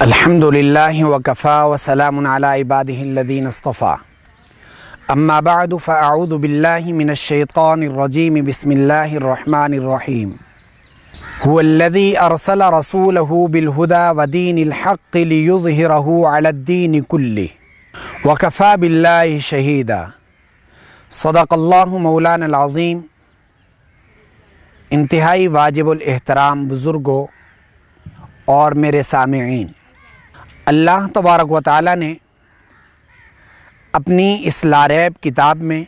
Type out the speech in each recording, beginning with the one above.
الحمد للہ وکفا وسلام علی عبادہ الذین اصطفیٰ اما بعد فاعوذ باللہ من الشیطان الرجیم بسم اللہ الرحمن الرحیم هو الذی ارسل رسولہ بالہدی ودین الحق لیظہرہ علی الدین کلہ وکفا باللہ شہیدا۔ صدق اللہ مولانا العظیم۔ انتہائی واجب الاحترام بزرگوں اور میرے سامعین، اللہ تبارک و تعالی نے اپنی اس لاریب کتاب میں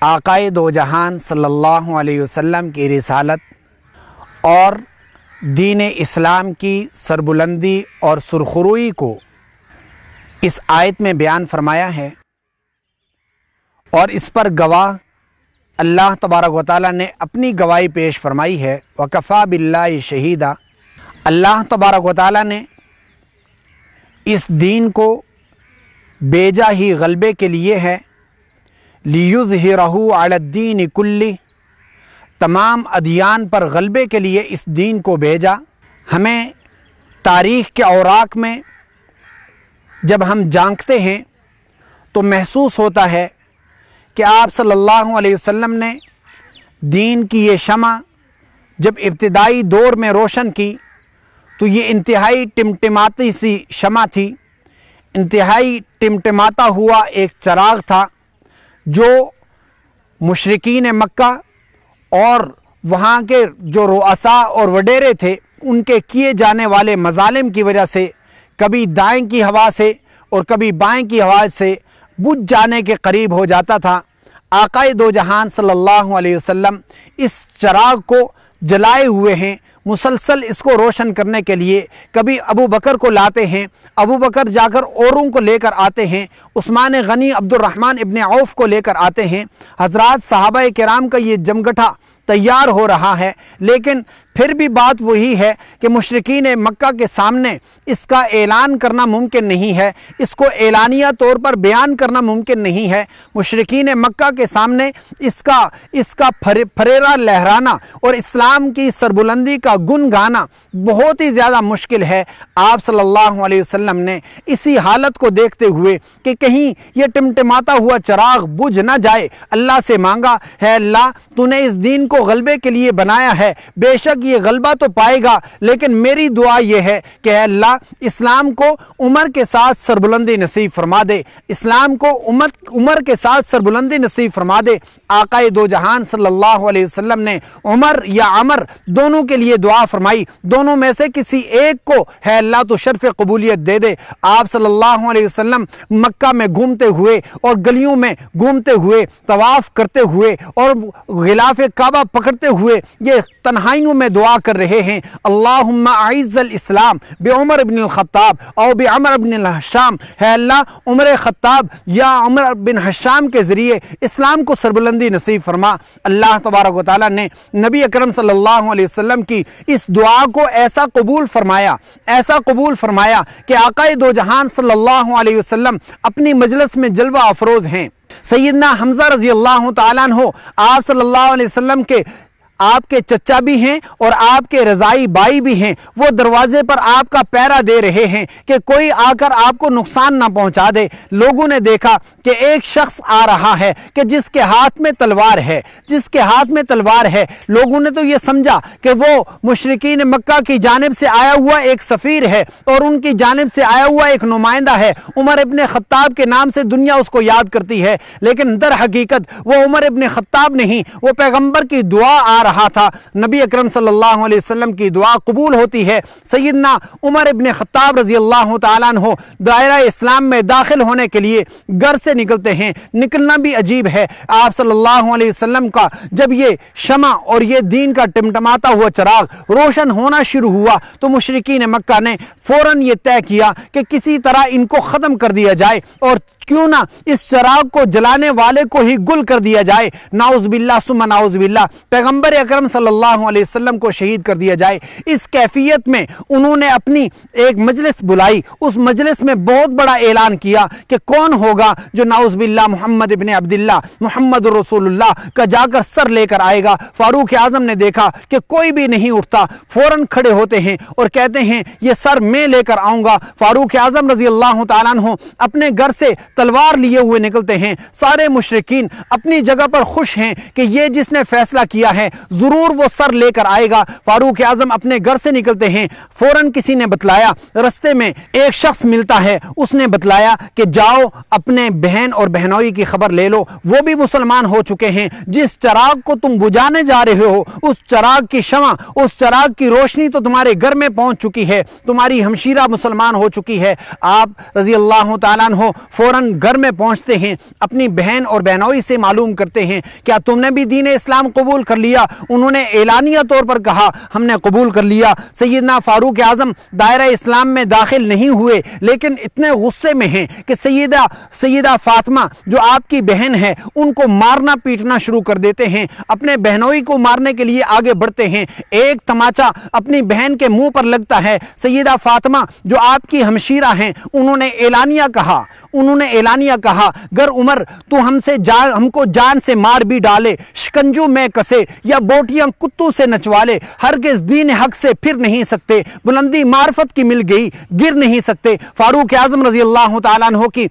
آقائے دو جہان صلی اللہ علیہ وسلم کی رسالت اور دین اسلام کی سربلندی اور سرخروئی کو اس آیت میں بیان فرمایا ہے، اور اس پر گواہ اللہ تبارک و تعالی نے اپنی گواہی پیش فرمائی ہے۔ وکفا باللہ شہیدا۔ اللہ تبارک و تعالی نے اس دین کو بیجا ہی غلبے کے لیے ہے، لیظہرہ علی الدین کلہ، تمام ادیان پر غلبے کے لیے اس دین کو بھیجا۔ ہمیں تاریخ کے اوراق میں جب ہم جانکتے ہیں تو محسوس ہوتا ہے کہ آپ صلی اللہ علیہ وسلم نے دین کی یہ شمع جب ابتدائی دور میں روشن کی تو یہ انتہائی ٹمٹماتی سی شمع تھی، انتہائی ٹمٹماتا ہوا ایک چراغ تھا جو مشرکین مکہ اور وہاں کے جو رؤساء اور وڈیرے تھے ان کے کیے جانے والے مظالم کی وجہ سے کبھی دائیں کی ہوا سے اور کبھی بائیں کی ہوا سے بجھ جانے کے قریب ہو جاتا تھا۔ آقائے دو جہان صلی اللہ علیہ وسلم اس چراغ کو جلائے ہوئے ہیں، مسلسل اس کو روشن کرنے کے لیے کبھی ابو بکر کو لاتے ہیں، ابو بکر جا کر اوروں کو لے کر آتے ہیں، عثمان غنی عبد الرحمن ابن عوف کو لے کر آتے ہیں، حضرات صحابہ کرام کا یہ جمگٹھا تیار ہو رہا ہے، لیکن پھر بھی بات وہی ہے کہ مشرکین مکہ کے سامنے اس کا اعلان کرنا ممکن نہیں ہے، اس کو اعلانیہ طور پر بیان کرنا ممکن نہیں ہے۔ مشرکین مکہ کے سامنے اس کا پھریرا لہرانا اور اسلام کی سربلندی کا گن گانا بہت ہی زیادہ مشکل ہے۔ آپ صلی اللہ علیہ وسلم نے اسی حالت کو دیکھتے ہوئے کہ کہیں یہ ٹمٹماتا ہوا چراغ بجھ نہ جائے، اللہ سے مانگا، ہے اللہ تو نے اس دین کو غلبے کے لیے بنایا ہے، بے شک یہ غلبہ تو پائے گا، لیکن میری دعا یہ ہے کہ اے اللہ اسلام کو عمر کے ساتھ سربلندی نصیب فرما دے، اسلام کو عمر کے ساتھ سربلندی نصیب فرما دے۔ آقائے دو جہان صلی اللہ علیہ وسلم نے عمر یا عمر دونوں کے لیے دعا فرمائی، دونوں میں سے کسی ایک کو ہے اللہ تو شرف قبولیت دے دے۔ آپ صلی اللہ علیہ وسلم مکہ میں گھومتے ہوئے اور گلیوں میں گھومتے ہوئے، طواف کرتے ہوئے اور غلاف کعبہ پکڑتے ہوئے یہ تنہائیوں میں دعا کر رہے ہیں، اللہم اعز الاسلام بعمر بن الخطاب او بعمر بن الحشام، ہے اللہ عمر خطاب یا عمر بن حشام کے ذریعے اسلام کو سربلندی نصیب فرما۔ اللہ تبارک و تعالی نے نبی اکرم صلی اللہ علیہ وسلم کی اس دعا کو ایسا قبول فرمایا کہ آقائے دو جہان صلی اللہ علیہ وسلم اپنی مجلس میں جلوہ افروز ہیں۔ سیدنا حمزہ رضی اللہ تعالیٰ عنہ آپ صلی اللہ علیہ وسلم کے آپ کے چچا بھی ہیں اور آپ کے رضائی بائی بھی ہیں، وہ دروازے پر آپ کا پہرا دے رہے ہیں کہ کوئی آ کر آپ کو نقصان نہ پہنچا دے۔ لوگوں نے دیکھا کہ ایک شخص آ رہا ہے کہ جس کے ہاتھ میں تلوار ہے، لوگوں نے تو یہ سمجھا کہ وہ مشرکین مکہ کی جانب سے آیا ہوا ایک سفیر ہے اور ان کی جانب سے آیا ہوا ایک نمائندہ ہے، عمر ابن خطاب کے نام سے دنیا اس کو یاد کرتی ہے، لیکن در حقیقت وہ عمر ابن خطاب نہیں، وہ پیغمبر کی دعا آ رہا تھا۔ نبی اکرم صلی اللہ علیہ وسلم کی دعا قبول ہوتی ہے۔ سیدنا عمر ابن خطاب رضی اللہ تعالیٰ عنہ دائرہ اسلام میں داخل ہونے کے لیے گھر سے نکلتے ہیں، نکلنا بھی عجیب ہے۔ آپ صلی اللہ علیہ وسلم کا جب یہ شمع اور یہ دین کا ٹمٹماتا ہوا چراغ روشن ہونا شروع ہوا تو مشرکین مکہ نے فوراً یہ طے کیا کہ کسی طرح ان کو ختم کر دیا جائے، اور کیوں نہ اس چراغ کو جلانے والے کو ہی گل کر دیا جائے۔ نعوذ باللہ ثم نعوذ باللہ۔ پیغمبر پیغمبر اکرم صلی اللہ علیہ وسلم کو شہید کر دیا جائے۔ اس کیفیت میں انہوں نے اپنی ایک مجلس بلائی، اس مجلس میں بہت بڑا اعلان کیا کہ کون ہوگا جو نعوذ باللہ محمد ابن عبداللہ محمد رسول اللہ کا جا کر سر لے کر آئے گا۔ فاروق اعظم نے دیکھا کہ کوئی بھی نہیں اٹھتا، فوراً کھڑے ہوتے ہیں اور کہتے ہیں یہ سر میں لے کر آؤں گا۔ فاروق اعظم رضی اللہ تعالیٰ عنہ اپنے گھر سے تلوار لیے ہوئے نکلتے ہیں۔ سارے مشرکین اپنی جگہ پر خوش ہیں کہ یہ جس نے فیصلہ کیا ہے ضرور وہ سر لے کر آئے گا۔ فاروق اعظم اپنے گھر سے نکلتے ہیں، فوراً کسی نے بتلایا، رستے میں ایک شخص ملتا ہے، اس نے بتلایا کہ جاؤ اپنے بہن اور بہنوئی کی خبر لے لو، وہ بھی مسلمان ہو چکے ہیں۔ جس چراغ کو تم بجھانے جا رہے ہو اس چراغ کی شمع، اس چراغ کی روشنی تو تمہارے گھر میں پہنچ چکی ہے، تمہاری ہمشیرہ مسلمان ہو چکی ہے۔ آپ رضی اللہ تعالیٰ عنہ فوراً گھر میں پہنچتے ہیں، اپنی بہن اور بہنوئی سے معلوم کرتے ہیں کیا تم نے بھی دین اسلام قبول کر لیا؟ انہوں نے اعلانیہ طور پر کہا ہم نے قبول کر لیا۔ سیدنا فاروق اعظم دائرہ اسلام میں داخل نہیں ہوئے، لیکن اتنے غصے میں ہیں کہ سیدہ فاطمہ جو آپ کی بہن ہے ان کو مارنا پیٹنا شروع کر دیتے ہیں، اپنے بہنوئی کو مارنے کے لیے آگے بڑھتے ہیں۔ ایک تماچا اپنی بہن کے منہ پر لگتا ہے۔ سیدہ فاطمہ جو آپ کی ہمشیرہ ہیں انہوں نے اعلانیہ کہا گر عمر تو ہم کو جان سے مار بھی ڈالے، شکنجوں میں کسے یا بوٹیاں کتوں سے نچوالے، ہرگز دین حق سے پھر نہیں سکتے، بلندی معرفت کی مل گئی گر نہیں سکتے۔ فاروق اعظم رضی اللہ تعالیٰ عنہ کی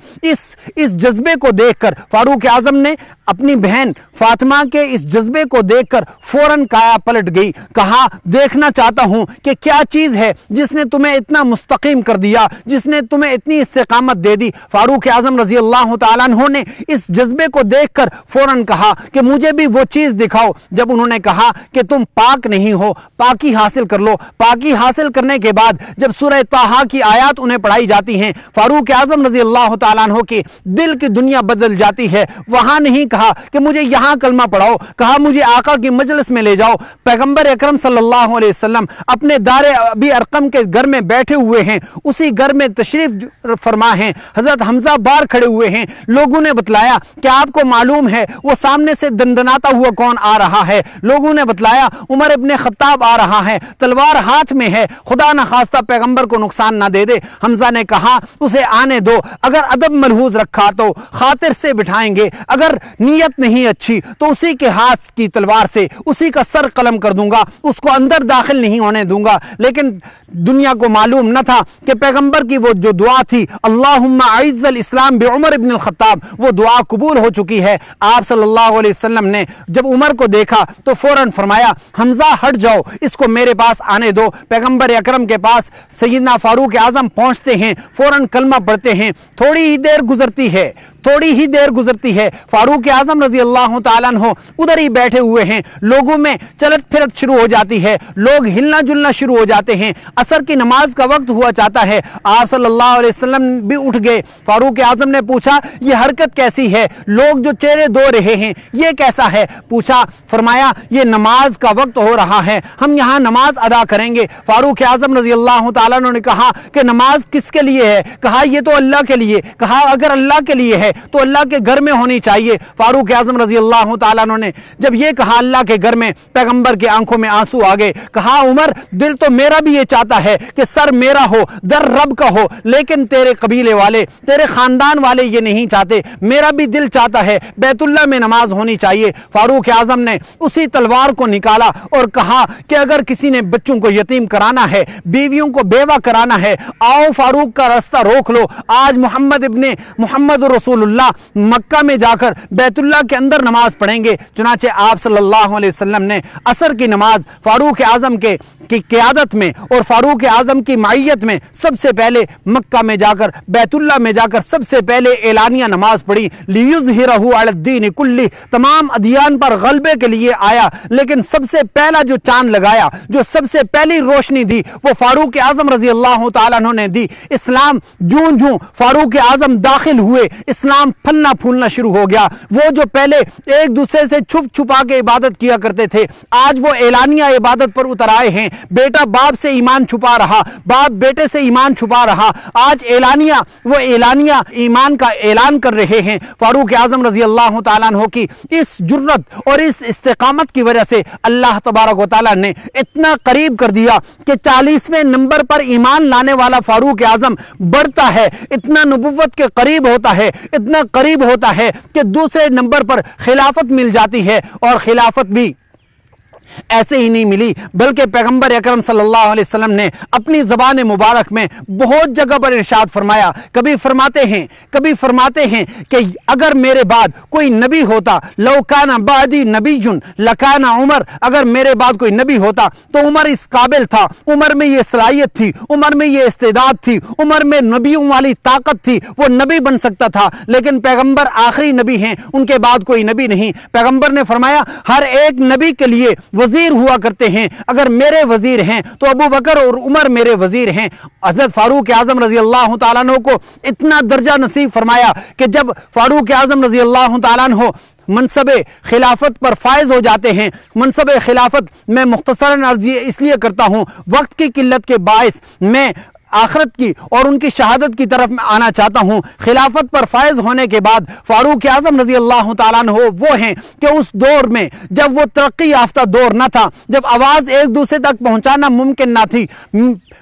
اس جذبے کو دیکھ کر فاروق اعظم نے اپنی بہن فاطمہ کے اس جذبے کو دیکھ کر فوراً کایا پلٹ گئی، کہا دیکھنا چاہتا ہوں کہ کیا چیز ہے جس نے تمہیں اتنا مستقیم کر دیا، جس نے تمہیں اتنی استقامت دے دی۔ فاروق اعظم رضی اللہ تعالیٰ عنہ نے اس جذبے کو دیکھ کر فوراً کہا کہ مجھے بھی وہ چیز دکھاؤ۔ جب انہوں نے کہا کہ تم پاک نہیں ہو، پاکی حاصل کر لو، پاکی حاصل کرنے کے بعد جب سورہ طٰہٰ کی آیات انہیں پڑھائی جاتی ہیں، فاروق اعظم رضی اللہ تعالیٰ عنہ کی دل کی دنیا بدل جاتی ہے۔ وہاں نہیں کہا کہ مجھے یہاں کلمہ پڑھاؤ، کہا مجھے آقا کی مجلس میں لے جاؤ۔ پیغمبر اکرم صلی اللہ علیہ وسلم اپنے دار ابی ارقم کے گھر میں بیٹھے ہوئے ہیں، اسی گھر میں تشریف فرما ہیں، حضرت حمزہ باہر کھڑے ہوئے ہیں۔ لوگوں نے بتلایا کہ آپ کو معلوم ہے وہ سامنے سے دندناتا ہوا کون آ رہا ہے؟ لوگوں نے بتلایا عمر ابن خطاب آ رہا ہے، تلوار ہاتھ میں ہے، خدا نہ خواستہ پیغمبر کو نقصان نہ دے دے۔ حمزہ نے کہا اسے آنے دو، اگر ادب ملحوظ رکھا تو خاطر سے بٹھائیں گے، اگر نیت نہیں اچھی تو اسی کے ہاتھ کی تلوار سے اسی کا سر قلم کر دوں گا، اس کو اندر داخل نہیں ہونے دوں گا۔ لیکن دنیا کو معلوم نہ تھا کہ پیغمبر کی وہ جو دعا تھی اللہم اعز الاسلام بعمر ابن الخطاب، وہ دعا قبول ہو چکی ہے۔ آپ صلی اللہ علیہ وسلم نے جب عمر کو دیکھا تو فوراً فرمایا حمزہ ہٹ جاؤ، اس کو میرے پاس آنے دو۔ پیغمبر اکرم کے پاس سیدنا فاروق اعظم پہنچتے ہیں، فوراً کلمہ پڑھتے ہیں۔ تھوڑی ہی دیر گزرتی ہے، فاروق اعظم رضی اللہ تعالیٰ عنہ ادھر ہی بیٹھے ہوئے ہیں، لوگوں میں چلت پھرت شروع ہو جاتی ہے، لوگ ہلنا جلنا شروع ہو جاتے ہیں۔ عصر کی نماز کا وقت ہوا چاہتا ہے، آپ صلی اللہ علیہ وسلم بھی اٹھ گئے۔ فاروق اعظم نے پوچھا یہ حرکت کیسی ہے؟ لوگ جو چہرے دھو رہے ہیں یہ کیسا ہے؟ پوچھا، فرمایا یہ نماز کا وقت ہو رہا ہے، ہم یہاں نماز ادا کریں گے۔ فاروق اعظم رضی اللہ تعالیٰ عنہ نے کہا کہ نماز کس کے لیے ہے؟ کہا یہ تو اللہ کے لیے۔ کہا اگر اللہ کے لیے ہے تو اللہ کے گھر میں ہونی چاہیے۔ فاروق اعظم رضی اللہ تعالیٰ عنہ نے جب یہ کہا اللہ کے گھر میں، پیغمبر کی آنکھوں میں آنسو آ گئے۔ کہا عمر دل تو میرا بھی یہ چاہتا ہے کہ سر میرا ہو، در رب کا ہو، لیکن تیرے قبیلے والے، تیرے خاندان والے یہ نہیں چاہتے، میرا بھی دل چاہتا ہے بیت اللہ میں نماز ہونی چاہیے۔ فاروق اعظم نے اسی تلوار کو نکالا اور کہا کہ اگر کسی نے بچوں کو یتیم کرانا ہے، بیویوں کو بیوہ کرانا ہے، آؤ فاروق کا راستہ روک لو۔ آج محمد رسول اللہ مکہ میں جا کر بیت اللہ کے اندر نماز پڑھیں گے۔ چنانچہ آپ صلی اللہ علیہ وسلم نے عصر کی نماز فاروق اعظم کی قیادت میں اور فاروق اعظم کی معیت میں سب سے پہلے مکہ میں جا کر، بیت اللہ میں جا کر سب سے پہلے اعلانیہ نماز پڑھی۔ لیظہرہ علی الدین کلہ، تمام ادیان پر غلبے کے لیے آیا، لیکن سب سے پہلا جو چاند لگایا، جو سب سے پہلی روشنی دی، وہ فاروق اعظم رضی اللہ تعالیٰ عنہ نے دی۔ اسلام جوں فاروق اعظم داخل ہوئے، اسلام اسلام پھلنا پھولنا شروع ہو گیا۔ وہ جو پہلے ایک دوسرے سے چھپ چھپا کے عبادت کیا کرتے تھے، آج وہ اعلانیہ عبادت پر اتر آئے ہیں۔ بیٹا باپ سے ایمان چھپا رہا، باپ بیٹے سے ایمان چھپا رہا، آج وہ اعلانیہ ایمان کا اعلان کر رہے ہیں۔ فاروق اعظم رضی اللہ تعالیٰ عنہ کی اس جرت اور اس استقامت کی وجہ سے اللہ تبارک و تعالیٰ نے اتنا قریب کر دیا کہ 40ویں نمبر پر ایمان لانے والا فاروق اعظم بڑھتا ہے، اتنا نبوت کے قریب ہوتا ہے، اتنا قریب ہوتا ہے کہ دوسرے نمبر پر خلافت مل جاتی ہے۔ اور خلافت بھی ایسے ہی نہیں ملی، بلکہ پیغمبر اکرم صلی اللہ علیہ وسلم نے اپنی زبان مبارک میں بہت جگہ پر ارشاد فرمایا۔ کبھی فرماتے ہیں کہ اگر میرے بعد کوئی نبی ہوتا، لو کان بعدی نبی لکان عمر، اگر میرے بعد کوئی نبی ہوتا تو عمر اس قابل تھا، عمر میں یہ صلاحیت تھی، عمر میں یہ استعداد تھی، عمر میں نبیوں والی طاقت تھی، وہ نبی بن سکتا تھا۔ لیکن پیغمبر آخری نبی ہیں، ان کے بعد کوئی نبی نہیں۔ پیغمبر نے فرمایا ہر ایک نبی کے لیے وزیر ہوا کرتے ہیں، اگر میرے وزیر ہیں تو ابو بکر اور عمر میرے وزیر ہیں۔ حضرت فاروق اعظم رضی اللہ تعالیٰ عنہ کو اتنا درجہ نصیب فرمایا کہ جب فاروق اعظم رضی اللہ تعالیٰ عنہ منصب خلافت پر فائز ہو جاتے ہیں، منصب خلافت میں مختصراً عرض اس لیے کرتا ہوں، وقت کی قلت کے باعث میں آخرت کی اور ان کی شہادت کی طرف میں آنا چاہتا ہوں۔ خلافت پر فائز ہونے کے بعد فاروق اعظم رضی اللہ تعالیٰ عنہ وہ ہیں کہ اس دور میں جب وہ ترقی یافتہ دور نہ تھا، جب آواز ایک دوسرے تک پہنچانا ممکن نہ تھی،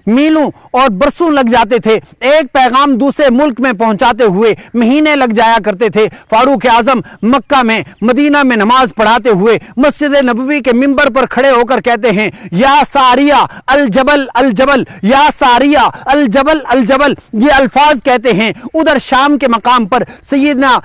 میلوں اور برسوں لگ جاتے تھے، ایک پیغام دوسرے ملک میں پہنچاتے ہوئے مہینے لگ جایا کرتے تھے۔ فاروق اعظم مکہ میں مدینہ میں نماز پڑھاتے ہوئے مسجد نبوی کے منبر پر کھڑے ہو کر کہتے ہیں یا ساریہ الجبل الجبل، یا ساریہ الجبل الجبل، یہ الفاظ کہتے ہیں۔ ادھر شام کے مقام پر سیدنا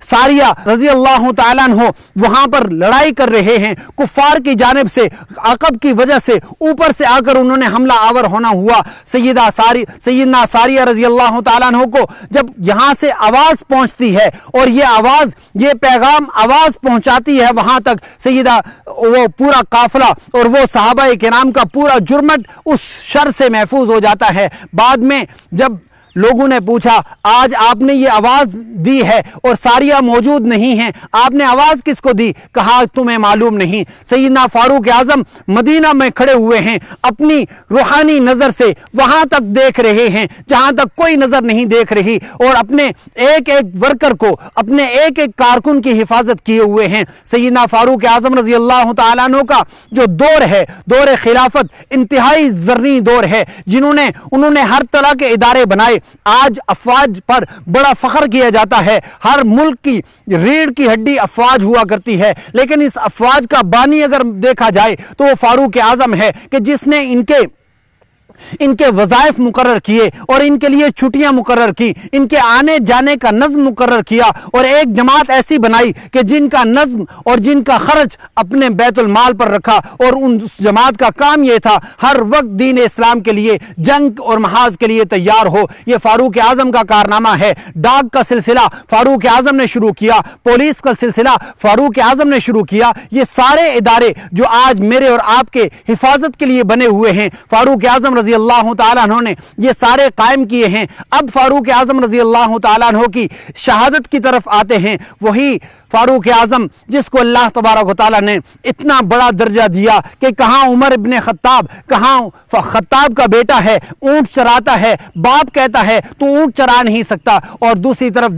ساریہ رضی اللہ تعالیٰ عنہ وہاں پر لڑائی کر رہے ہیں، کفار کی جانب سے عقب کی وجہ سے اوپر سے آ کر انہوں نے حملہ آور ہونا ہوا۔ سیدنا ساریہ رضی اللہ تعالیٰ عنہ کو جب یہاں سے آواز پہنچتی ہے اور یہ پیغام آواز پہنچاتی ہے وہاں تک، سیدہ وہ پورا قافلہ اور وہ صحابہ کرام کا پورا جرمٹ اس شر سے محفوظ ہو جاتا ہے۔ بعد میں جب لوگوں نے پوچھا آج آپ نے یہ آواز دی ہے اور ساریہ موجود نہیں ہیں، آپ نے آواز کس کو دی؟ کہا تمہیں معلوم نہیں۔ سیدنا فاروق اعظم مدینہ میں کھڑے ہوئے ہیں، اپنی روحانی نظر سے وہاں تک دیکھ رہے ہیں جہاں تک کوئی نظر نہیں دیکھ رہی، اور اپنے ایک ایک ورکر کو، اپنے ایک ایک کارکن کی حفاظت کیے ہوئے ہیں۔ سیدنا فاروق اعظم رضی اللہ تعالیٰ عنہ کا جو دور ہے، دور خلافت، انتہائی زرعی دور ہے، انہوں نے ہر طرح کے ادارے بنائے۔ آج افواج پر بڑا فخر کیا جاتا ہے، ہر ملک کی ریڑھ کی ہڈی افواج ہوا کرتی ہے، لیکن اس افواج کا بانی اگر دیکھا جائے تو وہ فاروق اعظم ہے کہ جس نے ان کے وظائف مقرر کیے اور ان کے لیے چھٹیاں مقرر کی، ان کے آنے جانے کا نظم مقرر کیا، اور ایک جماعت ایسی بنائی کہ جن کا نظم اور جن کا خرچ اپنے بیت المال پر رکھا، اور اس جماعت کا کام یہ تھا ہر وقت دین اسلام کے لیے جنگ اور محاذ کے لیے تیار ہو۔ یہ فاروق اعظم کا کارنامہ ہے۔ ڈاک کا سلسلہ فاروق اعظم نے شروع کیا، پولیس کا سلسلہ فاروق اعظم نے شروع کیا۔ یہ سارے ادارے جو آج میرے اور آپ کے حفاظت کے لیے بنے ہوئے ہیں، فاروق اعظم رضی اللہ تعالیٰ عنہ نے یہ سارے قائم کیے ہیں۔ اب فاروق اعظم رضی اللہ تعالیٰ عنہ کی شہادت کی طرف آتے ہیں۔ وہی فاروق اعظم جس کو اللہ تبارک و تعالیٰ نے اتنا بڑا درجہ دیا کہ کہاں عمر ابن خطاب، کہاں خطاب کا بیٹا ہے، اونٹ چراتا ہے، باپ کہتا ہے تو اونٹ چرا نہیں سکتا، اور دوسری طرف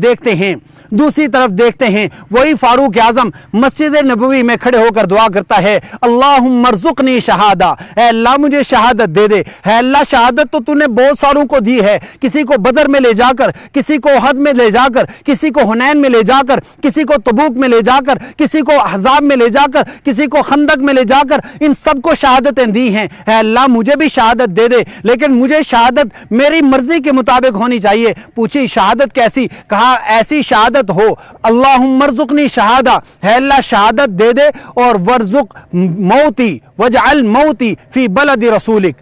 دیکھتے ہیں وہی فاروق اعظم مسجد نبوی میں کھڑے ہو کر دعا کرتا ہے اللہم ارزقنی شہادہ، اے اللہ مجھے شہادت دے دے۔ اے اللہ شہادت تو نے بہت ساروں کو دی ہے، کسی کو بدر میں لے جا کر، کسی کو احد میں لے جا کر، کسی کو حنین میں لے جا کر، کسی کو تبوک میں لے جا کر، کسی کو احزاب میں لے جا کر، کسی کو خندق میں لے جا کر، ان سب کو شہادتیں دی ہیں۔ اے اللہ مجھے بھی شہادت دے دے، لیکن مجھے شہادت میری مرضی کے مطابق ہونی چاہیے۔ پوچھی شہادت کیسی؟ کہا ایسی شہادت ہو اللہم ارزقنی شہادہ، اے اللہ شہادت دے دے، اور ورزق موتی وجعل موتی فی بلد رسولک،